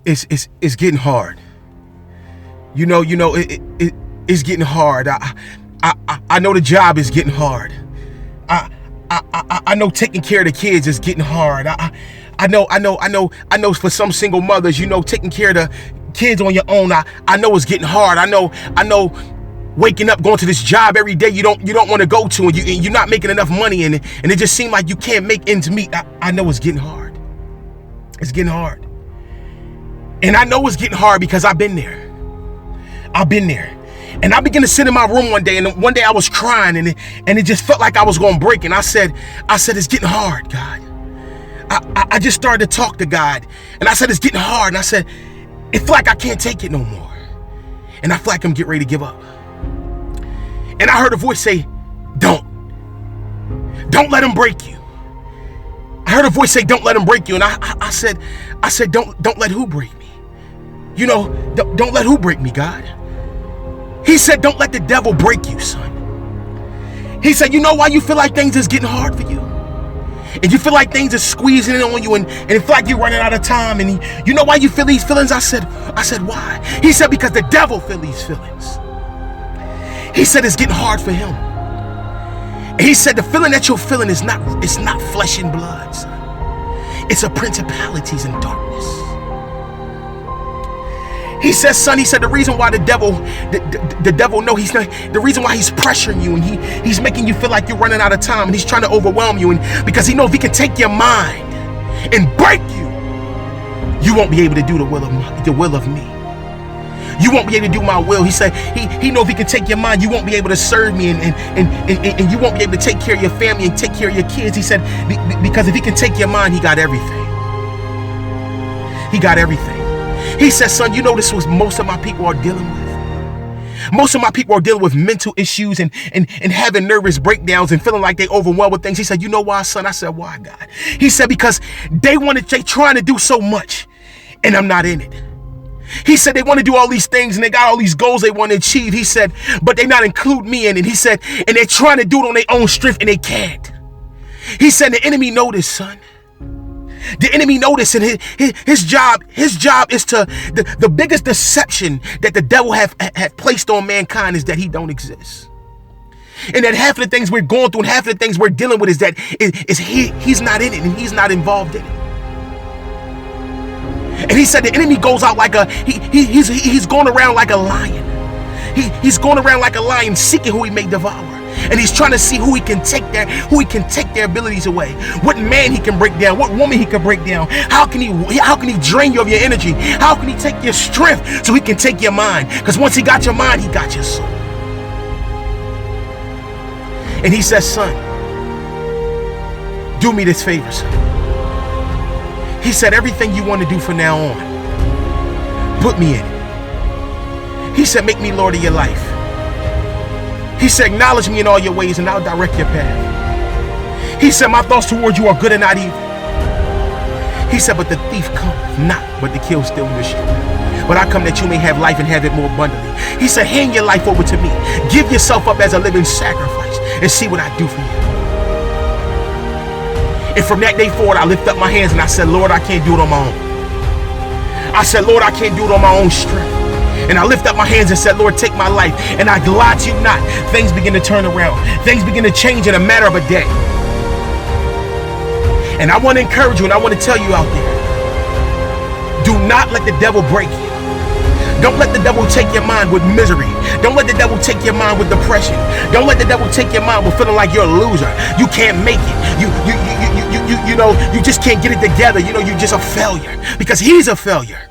it's getting hard. It's getting hard. I know the job is getting hard. I know taking care of the kids is getting hard. I know for some single mothers, taking care of the kids on your own, I know it's getting hard. I know waking up, going to this job every day you don't want to go to, and you're not making enough money, and it just seems like you can't make ends meet. I know it's getting hard. It's getting hard. And I know it's getting hard because I've been there. And I began to sit in my room one day, and one day I was crying, and it just felt like I was going to break. And I said, it's getting hard, God. I just started to talk to God, and I said, it's getting hard. And I said, it feel like I can't take it no more. And I feel like I'm getting ready to give up. And I heard a voice say, don't let him break you. I heard a voice say, don't let him break you. And I said, don't let who break me? Don't let who break me, God? He said, don't let the devil break you, son. He said, you know why you feel like things is getting hard for you? And you feel like things are squeezing in on you, and it feel like you're running out of time. And you know why you feel these feelings? I said, why? He said, because the devil feel these feelings. He said, it's getting hard for him. And he said, the feeling that you're feeling it's not flesh and blood, son. It's a principalities and darkness. He says, son, the reason why the devil know he's not, the reason why he's pressuring you, and he's making you feel like you're running out of time, and he's trying to overwhelm you, and because he knows if he can take your mind and break you, you won't be able to do the will of me. You won't be able to do my will. He said, he knows if he can take your mind, you won't be able to serve me, and you won't be able to take care of your family and take care of your kids. He said, because if he can take your mind, he got everything. He got everything. He says, son, this was most of my people are dealing with. Most of my people are dealing with mental issues and having nervous breakdowns and feeling like they overwhelmed with things. He said, you know why, son? I said, why, God? He said, because they trying to do so much, and I'm not in it. He said they want to do all these things, and they got all these goals they want to achieve. He said, but they not include me in it. He said, and they're trying to do it on their own strength, and they can't. He said, the enemy know this, son. The enemy noticed, and his job is to the biggest deception that the devil have placed on mankind is that he don't exist, and that half of the things we're going through and half of the things we're dealing with is that he's not in it, and he's not involved in it. And he said the enemy goes out like he's going around like a lion. He's going around like a lion, seeking who he may devour. And he's trying to see who he can take their abilities away. What man he can break down, what woman he can break down. How can he drain you of your energy? How can he take your strength so he can take your mind? Because once he got your mind, he got your soul. And he says, son, do me this favor, son. He said, everything you want to do from now on, put me in it. He said, make me Lord of your life. He said, acknowledge me in all your ways, and I'll direct your path. He said, my thoughts toward you are good and not evil. He said, but the thief cometh not, but to kill, steal, and destroy. But I come that you may have life and have it more abundantly. He said, hand your life over to me. Give yourself up as a living sacrifice and see what I do for you. And from that day forward, I lift up my hands and I said, Lord, I can't do it on my own. I said, Lord, I can't do it on my own strength. And I lift up my hands and said, Lord, take my life. And I lie to you not. Things begin to turn around. Things begin to change in a matter of a day. And I want to encourage you, and I want to tell you out there, do not let the devil break you. Don't let the devil take your mind with misery. Don't let the devil take your mind with depression. Don't let the devil take your mind with feeling like you're a loser. You can't make it. You just can't get it together. You're just a failure, because he's a failure.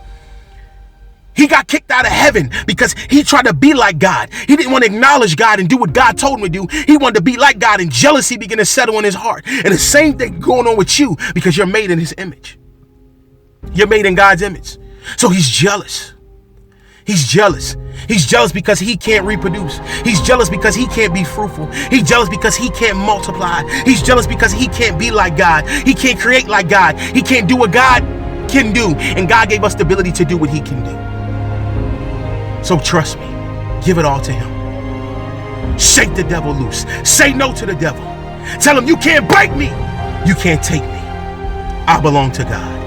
He got kicked out of heaven because he tried to be like God. He didn't want to acknowledge God and do what God told him to do. He wanted to be like God, and jealousy began to settle in his heart. And the same thing going on with you, because you're made in his image. You're made in God's image. So he's jealous. He's jealous. He's jealous because he can't reproduce. He's jealous because he can't be fruitful. He's jealous because he can't multiply. He's jealous because he can't be like God. He can't create like God. He can't do what God can do. And God gave us the ability to do what he can do. So trust me, give it all to him. Shake the devil loose. Say no to the devil. Tell him, you can't break me. You can't take me. I belong to God.